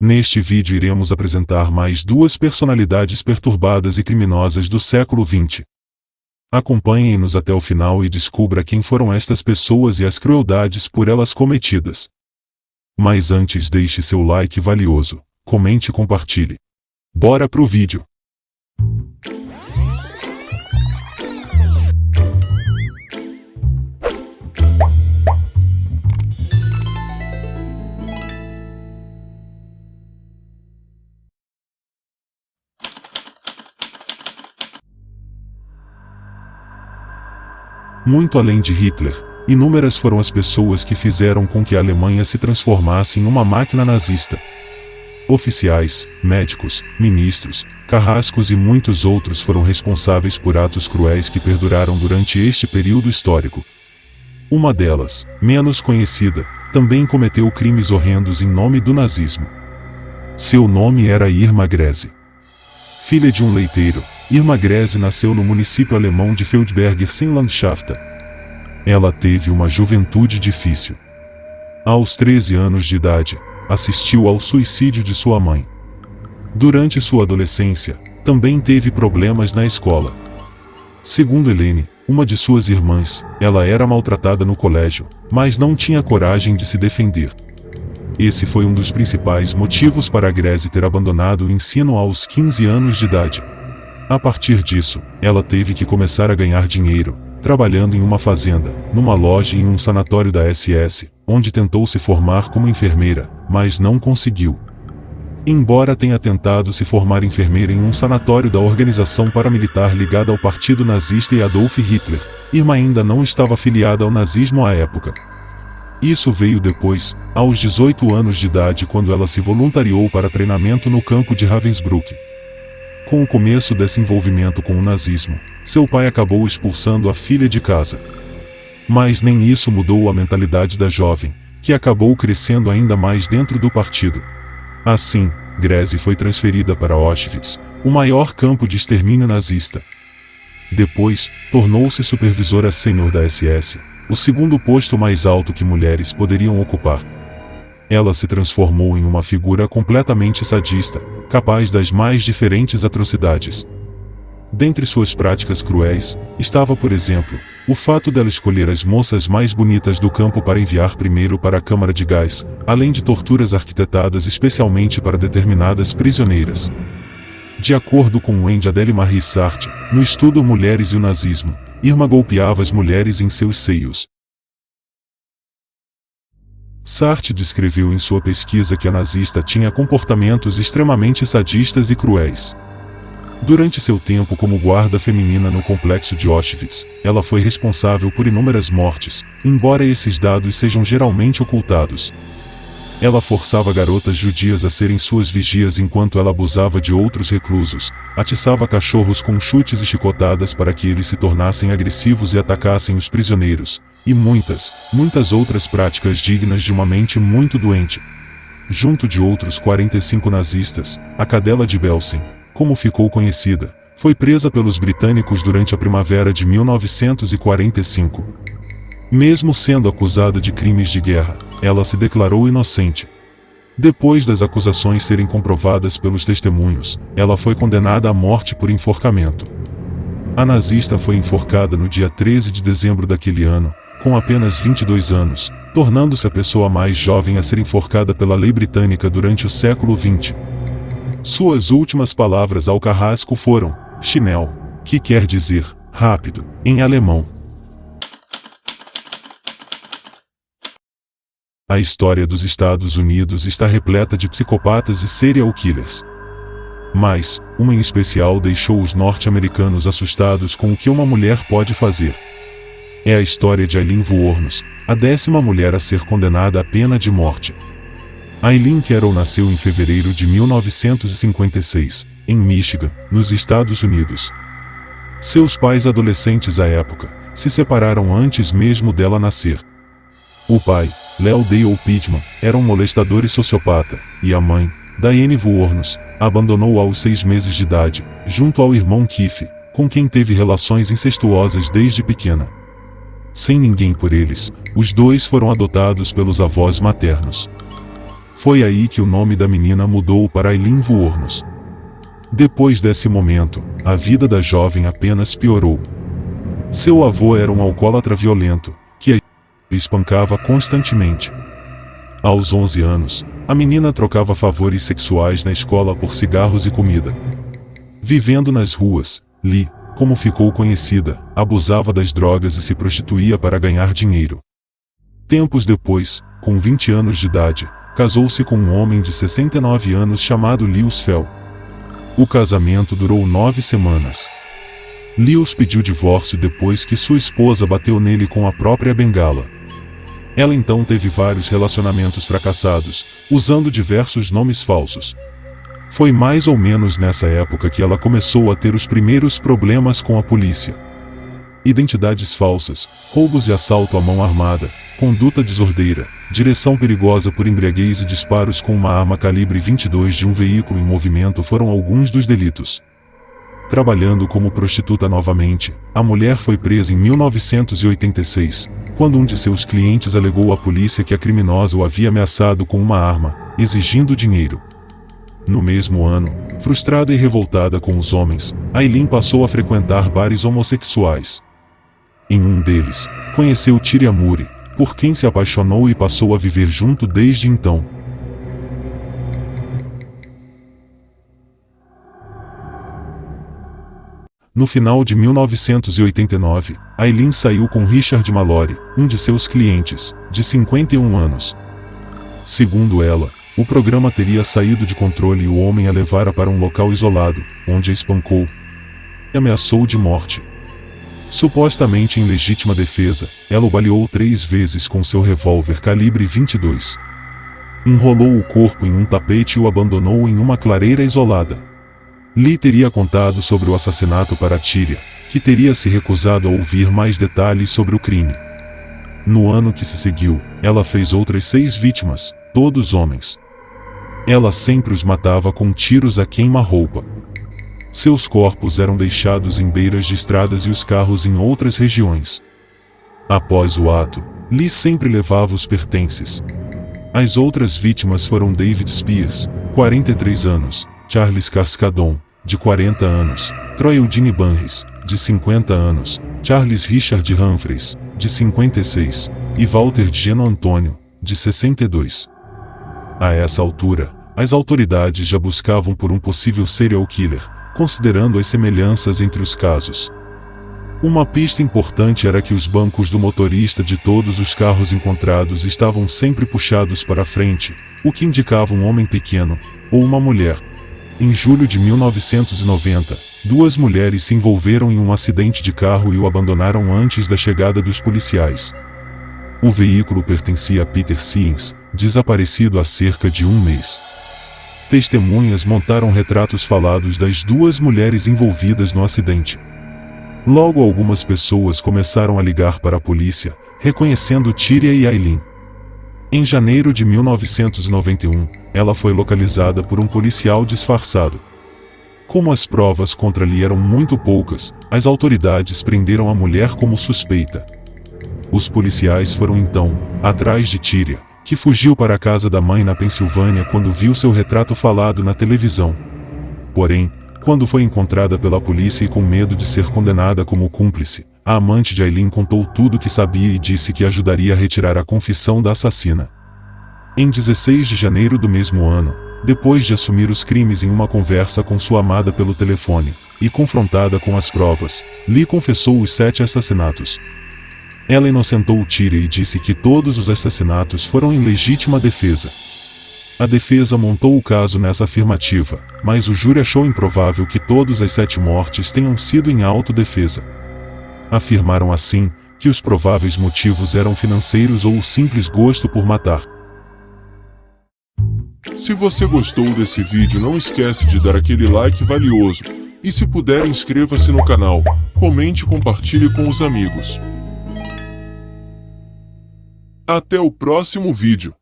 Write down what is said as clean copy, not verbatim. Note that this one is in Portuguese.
Neste vídeo iremos apresentar mais duas personalidades perturbadas e criminosas do século XX. Acompanhem-nos até o final e descubra quem foram estas pessoas e as crueldades por elas cometidas. Mas antes deixe seu like valioso, comente e compartilhe. Bora pro vídeo! Muito além de Hitler, inúmeras foram as pessoas que fizeram com que a Alemanha se transformasse em uma máquina nazista. Oficiais, médicos, ministros, carrascos e muitos outros foram responsáveis por atos cruéis que perduraram durante este período histórico. Uma delas, menos conhecida, também cometeu crimes horrendos em nome do nazismo. Seu nome era Irma Grese. Filha de um leiteiro, Irma Grese nasceu no município alemão de Feldberger-Seenlandschaften. Ela teve uma juventude difícil. Aos 13 anos de idade, assistiu ao suicídio de sua mãe. Durante sua adolescência, também teve problemas na escola. Segundo Helene, uma de suas irmãs, ela era maltratada no colégio, mas não tinha coragem de se defender. Esse foi um dos principais motivos para a Grese ter abandonado o ensino aos 15 anos de idade. A partir disso, ela teve que começar a ganhar dinheiro, trabalhando em uma fazenda, numa loja e em um sanatório da SS, onde tentou se formar como enfermeira, mas não conseguiu. Embora tenha tentado se formar enfermeira em um sanatório da organização paramilitar ligada ao partido nazista e Adolf Hitler, Irma ainda não estava afiliada ao nazismo à época. Isso veio depois, aos 18 anos de idade, quando ela se voluntariou para treinamento no campo de Ravensbrück. Com o começo desse envolvimento com o nazismo, seu pai acabou expulsando a filha de casa. Mas nem isso mudou a mentalidade da jovem, que acabou crescendo ainda mais dentro do partido. Assim, Grese foi transferida para Auschwitz, o maior campo de extermínio nazista. Depois, tornou-se supervisora sênior da SS, o segundo posto mais alto que mulheres poderiam ocupar. Ela se transformou em uma figura completamente sadista, capaz das mais diferentes atrocidades. Dentre suas práticas cruéis, estava, por exemplo, o fato dela escolher as moças mais bonitas do campo para enviar primeiro para a câmara de gás, além de torturas arquitetadas especialmente para determinadas prisioneiras. De acordo com Wendy Adele-Marie Sartre, no estudo Mulheres e o Nazismo, Irma golpeava as mulheres em seus seios. Sartre descreveu em sua pesquisa que a nazista tinha comportamentos extremamente sadistas e cruéis. Durante seu tempo como guarda feminina no complexo de Auschwitz, ela foi responsável por inúmeras mortes, embora esses dados sejam geralmente ocultados. Ela forçava garotas judias a serem suas vigias enquanto ela abusava de outros reclusos, atiçava cachorros com chutes e chicotadas para que eles se tornassem agressivos e atacassem os prisioneiros, e muitas outras práticas dignas de uma mente muito doente. Junto de outros 45 nazistas, a Cadela de Belsen, como ficou conhecida, foi presa pelos britânicos durante a primavera de 1945. Mesmo sendo acusada de crimes de guerra, ela se declarou inocente. Depois das acusações serem comprovadas pelos testemunhos, ela foi condenada à morte por enforcamento. A nazista foi enforcada no dia 13 de dezembro daquele ano, com apenas 22 anos, tornando-se a pessoa mais jovem a ser enforcada pela lei britânica durante o século XX. Suas últimas palavras ao carrasco foram "schnell", que quer dizer rápido, em alemão. A história dos Estados Unidos está repleta de psicopatas e serial killers. Mas, uma em especial deixou os norte-americanos assustados com o que uma mulher pode fazer. É a história de Aileen Wuornos, a 10ª mulher a ser condenada à pena de morte. Aileen Carroll nasceu em fevereiro de 1956, em Michigan, nos Estados Unidos. Seus pais adolescentes à época se separaram antes mesmo dela nascer. O pai, Leo Dale Pittman, era um molestador e sociopata, e a mãe, Diane Wuornos, a abandonou aos 6 meses de idade, junto ao irmão Keith, com quem teve relações incestuosas desde pequena. Sem ninguém por eles, os dois foram adotados pelos avós maternos. Foi aí que o nome da menina mudou para Aileen Wuornos. Depois desse momento, a vida da jovem apenas piorou. Seu avô era um alcoólatra violento, que a espancava constantemente. Aos 11 anos, a menina trocava favores sexuais na escola por cigarros e comida. Vivendo nas ruas, Lee, como ficou conhecida, abusava das drogas e se prostituía para ganhar dinheiro. Tempos depois, com 20 anos de idade, casou-se com um homem de 69 anos chamado Lewis Fell. O casamento durou 9 semanas. Lewis pediu divórcio depois que sua esposa bateu nele com a própria bengala. Ela então teve vários relacionamentos fracassados, usando diversos nomes falsos. Foi mais ou menos nessa época que ela começou a ter os primeiros problemas com a polícia. Identidades falsas, roubos e assalto à mão armada, conduta desordeira, direção perigosa por embriaguez e disparos com uma arma calibre 22 de um veículo em movimento foram alguns dos delitos. Trabalhando como prostituta novamente, a mulher foi presa em 1986, quando um de seus clientes alegou à polícia que a criminosa o havia ameaçado com uma arma, exigindo dinheiro. No mesmo ano, frustrada e revoltada com os homens, Aileen passou a frequentar bares homossexuais. Em um deles, conheceu Tyria Murray, por quem se apaixonou e passou a viver junto desde então. No final de 1989, Aileen saiu com Richard Mallory, um de seus clientes, de 51 anos. Segundo ela, o programa teria saído de controle e o homem a levara para um local isolado, onde a espancou e ameaçou de morte. Supostamente em legítima defesa, ela o baleou 3 vezes com seu revólver calibre 22. Enrolou o corpo em um tapete e o abandonou em uma clareira isolada. Lee teria contado sobre o assassinato para Tyria, que teria se recusado a ouvir mais detalhes sobre o crime. No ano que se seguiu, ela fez outras 6 vítimas, todos homens. Ela sempre os matava com tiros a queima-roupa. Seus corpos eram deixados em beiras de estradas e os carros em outras regiões. Após o ato, Lee sempre levava os pertences. As outras vítimas foram David Spears, 43 anos, Charles Cascadon, de 40 anos, Troy Eugene Banris, de 50 anos, Charles Richard Humphreys, de 56, e Walter Geno Antônio, de 62. A essa altura, as autoridades já buscavam por um possível serial killer, considerando as semelhanças entre os casos. Uma pista importante era que os bancos do motorista de todos os carros encontrados estavam sempre puxados para frente, o que indicava um homem pequeno, ou uma mulher. Em julho de 1990, 2 mulheres se envolveram em um acidente de carro e o abandonaram antes da chegada dos policiais. O veículo pertencia a Peter Siens, desaparecido há cerca de 1 mês. Testemunhas montaram retratos falados das 2 mulheres envolvidas no acidente. Logo algumas pessoas começaram a ligar para a polícia, reconhecendo Tyria e Aileen. Em janeiro de 1991, ela foi localizada por um policial disfarçado. Como as provas contra Lee eram muito poucas, as autoridades prenderam a mulher como suspeita. Os policiais foram então atrás de Tyria, que fugiu para a casa da mãe na Pensilvânia quando viu seu retrato falado na televisão. Porém, quando foi encontrada pela polícia e com medo de ser condenada como cúmplice, a amante de Aileen contou tudo o que sabia e disse que ajudaria a retirar a confissão da assassina. Em 16 de janeiro do mesmo ano, depois de assumir os crimes em uma conversa com sua amada pelo telefone, e confrontada com as provas, Lee confessou os 7 assassinatos. Ela inocentou Tyria e disse que todos os assassinatos foram em legítima defesa. A defesa montou o caso nessa afirmativa, mas o júri achou improvável que todas as 7 mortes tenham sido em autodefesa. Afirmaram assim, que os prováveis motivos eram financeiros ou o simples gosto por matar. Se você gostou desse vídeo, não esquece de dar aquele like valioso. E se puder, inscreva-se no canal, comente e compartilhe com os amigos. Até o próximo vídeo.